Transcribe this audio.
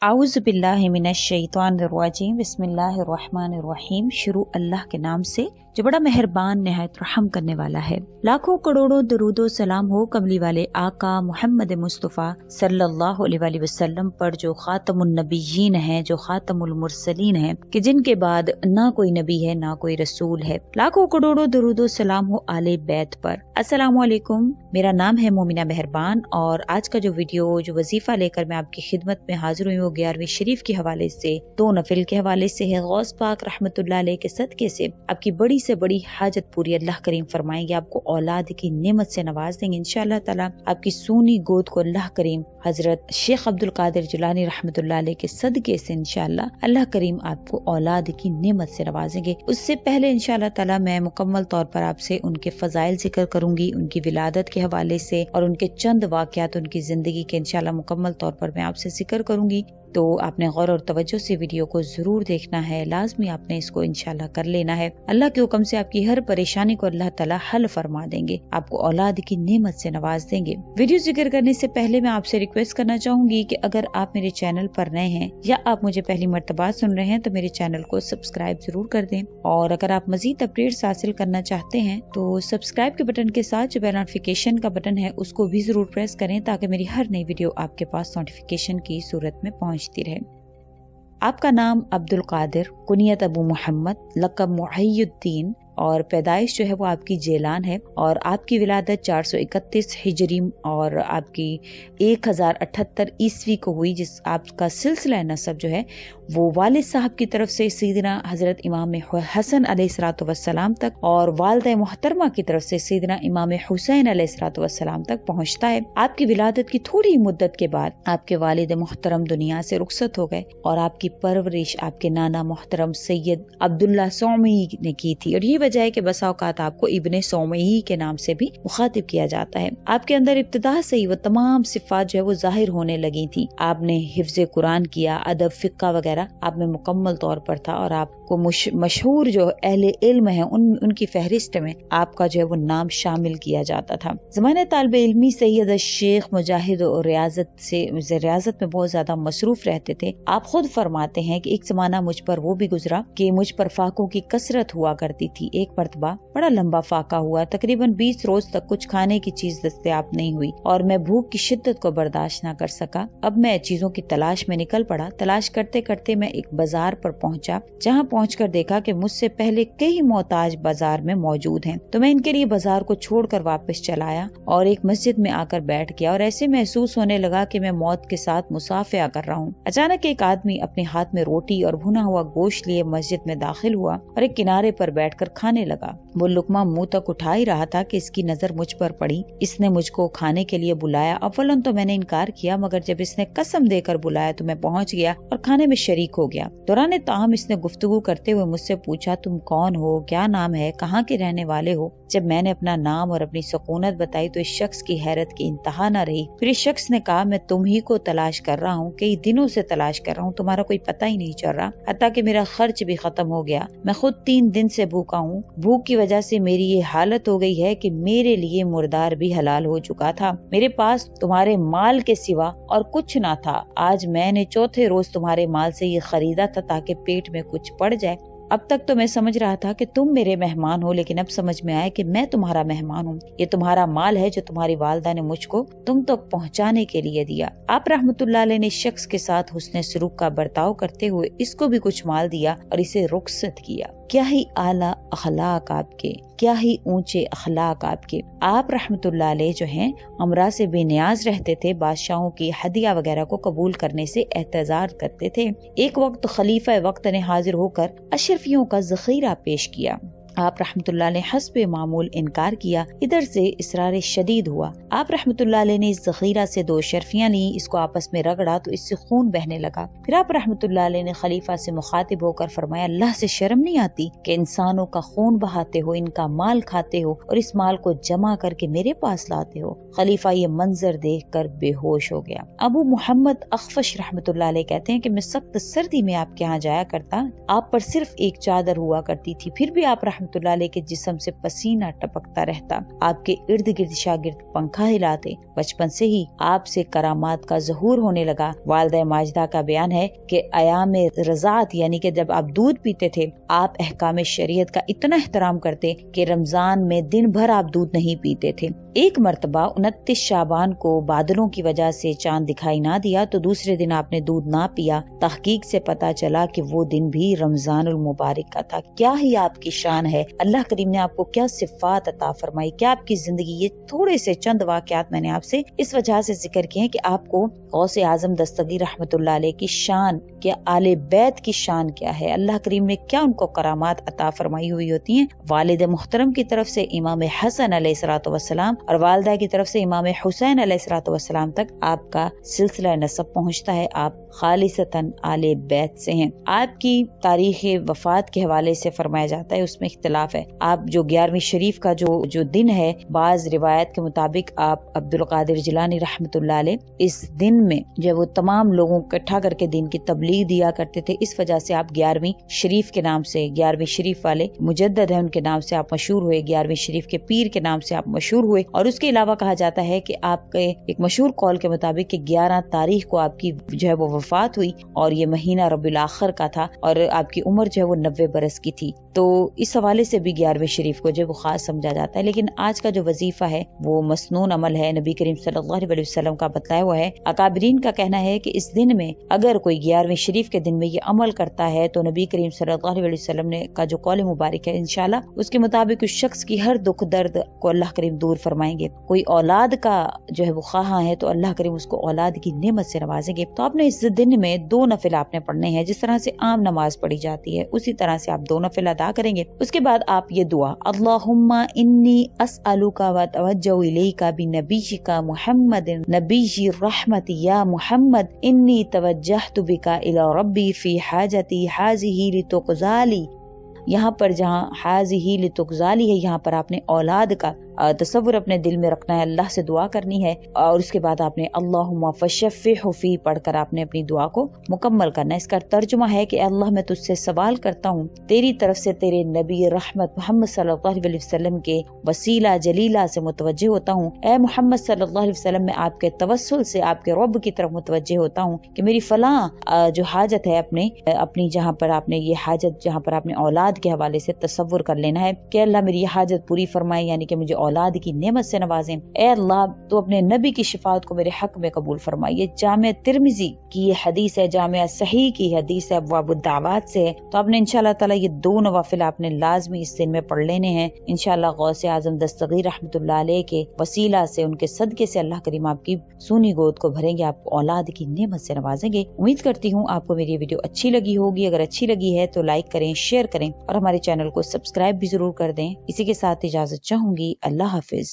आऊज़ बिल्लाहि मिनश शैतानिर रजीम बिस्मिल्लाहिर रहमानिर रहीम। शुरू अल्लाह के नाम से जो बड़ा मेहरबान निहायत रहम करने वाला है। लाखों करोड़ों दरूदो सलाम हो कमली वाले आका मोहम्मद मुस्तफ़ा सल्लल्लाहु अलैहि वसल्लम पर, जो खातमुन नबिय्यीन है, जो खातमुल मुरसलीन है, कि जिनके बाद ना कोई नबी है ना कोई रसूल है। लाखों करोड़ों दरूदो सलाम हो आले बैत पर। अस्सलामु अलैकुम, मेरा नाम है मोमिना मेहरबान और आज का जो वीडियो जो वजीफा लेकर मैं आपकी खिदमत में हाजिर हुई हूँ 11वीं शरीफ के हवाले से, 2 नफिल के हवाले से है। गौस पाक रहमतुल्लाह अलैह के सदके से आपकी बड़ी से बड़ी हाजत पूरी अल्लाह करीम फरमाएंगे, आपको औलाद की नेमत से नवाज देंगे इंशाअल्लाह ताला। आपकी सूनी गोद को अल्लाह करीम हजरत शेख अब्दुल कादिर जिलानी रहमतुल्लाह अलैह के सदके से इंशाअल्लाह अल्लाह करीम आपको औलाद की नेमत से नवाजेंगे। उससे पहले इंशाअल्लाह ताला मैं मुकम्मल तौर पर आपसे उनके फजाइल जिक्र करूंगी, उनकी विलादत के हवाले से और उनके चंद वाकयात उनकी जिंदगी के इंशाअल्लाह मुकम्मल तौर पर मैं आपसे जिक्र करूंगी। तो आपने गौर और तवज्जो से वीडियो को जरूर देखना है, लाजमी आपने इसको इंशाल्लाह कर लेना है। अल्लाह के हुक्म से आपकी हर परेशानी को अल्लाह ताला हल फरमा देंगे, आपको औलाद की नेमत से नवाज देंगे। वीडियो जिक्र करने से पहले मैं आपसे रिक्वेस्ट करना चाहूंगी कि अगर आप मेरे चैनल पर नए हैं या आप मुझे पहली मर्तबा सुन रहे हैं तो मेरे चैनल को सब्सक्राइब जरूर कर दें, और अगर आप मजीद अपडेट्स हासिल करना चाहते हैं तो सब्सक्राइब के बटन के साथ जो बेल नोटिफिकेशन का बटन है उसको भी जरूर प्रेस करें, ताकि मेरी हर नई वीडियो आपके पास नोटिफिकेशन की सूरत में पहुंचती रहे। आपका नाम अब्दुल कादिर, कुनियत अबू मोहम्मद, लक़ब मुहय्यिद्दीन और पैदाइश जो है वो आपकी जेलान है, और आपकी विलादत 431 हिजरी और आपकी 1078 ईस्वी को हुई, जिस आपका सिलसिला नसब जो है वो वालिद साहब की तरफ से सैयदना हजरत इमाम हसन अलैहिस्सलातु वस्सलाम तक और वालिदा मोहतरमा की तरफ से सैयदना इमाम हुसैन अलैहिस्सलातु वस्सलाम तक पहुंचता है। आपकी विलादत की थोड़ी मुद्दत के बाद आपके वालिद मोहतरम दुनिया से रुखसत हो गए और आपकी परवरिश आपके नाना मोहतरम सैयद अब्दुल्ला सौमी ने की थी, और ये वजह है कि बसा औकात आपको इब्ने सौमई के नाम से भी मुखातिब किया जाता है। आपके अंदर इब्तिदा से ही वो तमाम सिफात जो है वो जाहिर होने लगी थी। आपने हिफ्ज़े कुरान किया, अदब फिक्का वगैरह आप में मुकम्मल तौर पर था, और आपको मशहूर जो अहले इल्म है उनकी फहरिस्त में आपका जो है वो नाम शामिल किया जाता था। ज़माने तालिब इल्मी सैयद शेख मुजाहिद और रियाजत में बहुत ज्यादा मसरूफ रहते थे। आप खुद फरमाते हैं कि एक जमाना मुझ पर वो भी गुजरा कि मुझ पर फाकों की कसरत हुआ करती थी। एक मरतबा बड़ा लंबा फाका हुआ, तकरीबन 20 रोज तक कुछ खाने की चीज दस्तयाब नहीं हुई और मैं भूख की शिद्दत को बर्दाश्त न कर सका। अब मैं चीजों की तलाश में निकल पड़ा। तलाश करते करते मैं एक बाजार पर पहुंचा, जहां पहुंचकर देखा कि मुझसे पहले कई मोहताज बाजार में मौजूद हैं। तो मैं इनके लिए बाजार को छोड़कर वापस चला आया और एक मस्जिद में आकर बैठ गया, और ऐसे महसूस होने लगा कि मैं मौत के साथ मुसाफिया कर रहा हूँ। अचानक एक आदमी अपने हाथ में रोटी और भुना हुआ गोश्त लिए मस्जिद में दाखिल हुआ और एक किनारे पर बैठकर खाने लगा। वो लुकमा मुंह तक उठा ही रहा था कि इसकी नजर मुझ पर पड़ी। इसने मुझको खाने के लिए बुलाया। अव्वलन तो मैंने इनकार किया, मगर जब इसने कसम देकर बुलाया तो मैं पहुंच गया और खाने में शरीक हो गया। दौरान ताम इसने गुफ्तगू करते हुए मुझसे पूछा, तुम कौन हो, क्या नाम है, कहाँ के रहने वाले हो? जब मैंने अपना नाम और अपनी सुकूनत बताई तो इस शख्स की हैरत की इंतहा न रही। फिर इस शख्स ने कहा, मैं तुम ही को तलाश कर रहा हूँ, कई दिनों से तलाश कर रहा हूँ, तुम्हारा कोई पता ही नहीं चल रहा, हत्ता कि मेरा खर्च भी खत्म हो गया। मैं खुद 3 दिन से भूखा हूँ। भूख की वजह से मेरी ये हालत हो गई है कि मेरे लिए मुर्दार भी हलाल हो चुका था। मेरे पास तुम्हारे माल के सिवा और कुछ ना था। आज मैंने चौथे रोज तुम्हारे माल से ये खरीदा था ताकि पेट में कुछ पड़ जाए। अब तक तो मैं समझ रहा था कि तुम मेरे मेहमान हो, लेकिन अब समझ में आया कि मैं तुम्हारा मेहमान हूँ। ये तुम्हारा माल है जो तुम्हारी वालिदा ने मुझको तुम तक पहुँचाने के लिए दिया। आप रहमतुल्लाह अलैह ने शख्स के साथ हुस्ने सलूक का बर्ताव करते हुए इसको भी कुछ माल दिया और इसे रुखसत किया। क्या ही आला अखलाक आपके, क्या ही ऊंचे अखलाक आपके। आप रहमतुल्लाह अलैह जो हैं हमरा से बेनियाज रहते थे, बादशाहों की हदिया वगैरह को कबूल करने से एहतजाज करते थे। एक वक्त खलीफा वक्त ने हाजिर होकर अशरफियों का ज़ख़ीरा पेश किया। आप रहमतुल्लाह अलैह हस्बे मामूल इनकार किया। इधर से इसरार शदीद हुआ। आप रहमतुल्लाह अलैह ने इस ज़ख़ीरा से 2 शर्फियाँ ली, इसको आपस में रगड़ा तो इससे खून बहने लगा। फिर आप रहमतुल्लाह अलैह ने खलीफा से मुखातिब होकर फरमाया, अल्लाह से शर्म नहीं आती कि इंसानों का खून बहाते हो, इनका माल खाते हो और इस माल को जमा करके मेरे पास लाते हो। खलीफा ये मंजर देख कर बेहोश हो गया। अबू मोहम्मद अखफश रहमतुल्लाह अलैह कहते हैं कि मैं सख्त सर्दी में आपके यहाँ जाया करता, आप पर सिर्फ एक चादर हुआ करती थी, फिर भी आप रहमतुल्लाह अलैह के जिस्म से पसीना टपकता रहता, आपके इर्द गिर्द शागिर्द पंखा हिलाते। बचपन से ही आपसे करामात का ज़हूर होने लगा। वालिदा माजिदा का बयान है कि अयाम रज़ात यानी कि जब आप दूध पीते थे, आप अहकाम शरीयत का इतना एहतराम करते कि रमजान में दिन भर आप दूध नहीं पीते थे। एक मर्तबा 29 शाबान को बादलों की वजह से चांद दिखाई ना दिया तो दूसरे दिन आपने दूध ना पिया। तहकीक से पता चला कि वो दिन भी रमजानुल मुबारक का था। क्या ही आपकी शान है, अल्लाह करीम ने आपको क्या सिफात अता फरमाई, क्या आपकी जिंदगी। ये थोड़े से चंद वाक़यात मैंने आपसे इस वजह से जिक्र किए कि आपको गौसे आजम दस्तगीर रहमतुल्लाह अलैह की शान, क्या आले बैत की शान क्या है, अल्लाह करीम ने क्या उनको करामात अता फरमाई हुई होती हैं। वालिद मुहतरम की तरफ से इमाम हसन अलैहिस्सलातु वस्सलाम और वालिदा की तरफ से इमाम हुसैन अलैहिस्सलातु वस्सलाम तक आपका सिलसिला नसब पहुँचता है। आप खालिसतन आले बैत से हैं। आपकी तारीख वफात के हवाले से फरमाया जाता है, उसमें इख्तिलाफ है। आप जो 11वीं शरीफ का जो दिन है, बाज रिवायत के मुताबिक आप अब्दुल कादिर जिलानी रहमतुल्लाह अलैह इस दिन में जब वो तमाम लोगों को इकट्ठा करके दिन की तबलीग दिया करते थे, इस वजह से आप 11वीं शरीफ के नाम से, 11वीं शरीफ वाले मुजद्दद है उनके नाम से आप मशहूर हुए, 11वीं शरीफ के पीर के नाम से आप मशहूर हुए। और उसके अलावा कहा जाता है कि आपके एक मशहूर कौल के मुताबिक कि 11 तारीख को आपकी जो है वो वफात हुई और ये महीना रबीउल आखिर का था और आपकी उम्र जो है वो 90 बरस की थी। तो इस हवाले से भी 11वें शरीफ को जो वो खास समझा जाता है। लेकिन आज का जो वजीफा है वो मसनून अमल है, नबी करीम सल्लल्लाहु अलैहि वसल्लम का बतलाया हुआ है। अकाबरीन का कहना है कि इस दिन में अगर कोई 11वें शरीफ के दिन में ये अमल करता है तो नबी करीम सल्लल्लाहु अलैहि वसल्लम ने का जो कौल मुबारक है इंशाल्लाह उसके मुताबिक उस शख्स की हर दुख दर्द को अल्लाह करीम दूर फरमाएंगे। कोई औलाद का जो है वो ख्वाहा है तो अल्लाह करीम उसको औलाद की नेमत से नवाजेंगे। तो आपने इस दिन में 2 नफिल आपने पढ़ने हैं, जिस तरह से आम नमाज पढ़ी जाती है उसी तरह से आप 2 नफिल अदा करेंगे। उसके बाद आप ये दुआ, अल्लाहुम्मा इन्नी अस्अलुका व तवज्जहु इलैका बिनबिय्यिका मुहम्मदिन नबिय्यि रहमत या मुहम्मद इन्नी तवज्जहतु बिका इला रब्बी फी हाजती हाज़िही लितुक़ज़ाली। यहाँ पर जहाँ हाज़िही लितुक़ज़ाली है, यहाँ पर आपने औलाद का तसव्वुर अपने दिल में रखना है, अल्लाह से दुआ करनी है और उसके बाद आपने अल्लाहुम्मा फशफ़िहु फी पढ़कर आपने अपनी दुआ को मुकम्मल करना है। इसका तर्जुमा है कि अल्लाह मैं तुझसे सवाल करता हूँ, तेरी तरफ से तेरे नबी रहमत मोहम्मद सल्लल्लाहु अलैहि वसल्लम के वसीला जलीला से मुतवज्जे होता हूँ। ए मोहम्मद सल्लल्लाहु अलैहि वसल्लम मैं आपके तवस्सुल से आपके रब की तरफ मुतवज्जे होता हूँ कि मेरी फलां जो हाजत है अपनी जहाँ पर आपने ये हाजत जहाँ पर आपने औलाद के हवाले से तसव्वुर कर लेना है कि अल्लाह मेरी ये हाजत पूरी फरमाए, यानी कि मुझे औलाद की नेमत से नवाजें। ए अल्लाह तो अपने नबी की शिफात को मेरे हक में कबूल फरमाए। ये जामिया तिरमिजी की ये हदीस है, जामिया सही की हदीस है, अब्वाबुद दावात से है। तो आपने इंशाअल्लाह ताला ये 2 नवाफिल आपने लाजमी इस दिन में पढ़ लेने हैं। इंशाअल्लाह गौसे आजम दस्तगीर रहमतुल्लाह अलैह के वसीला से, उनके सदके से अल्लाह करीम आपकी सूनी गोद को भरेंगे, आपको औलाद की नेमत से नवाजेंगे। उम्मीद करती हूँ आपको मेरी वीडियो अच्छी लगी होगी। अगर अच्छी लगी है तो लाइक करें, शेयर करें और हमारे चैनल को सब्सक्राइब भी जरूर कर दें। इसी के साथ इजाजत चाहूंगी। अल्लाह हाफिज।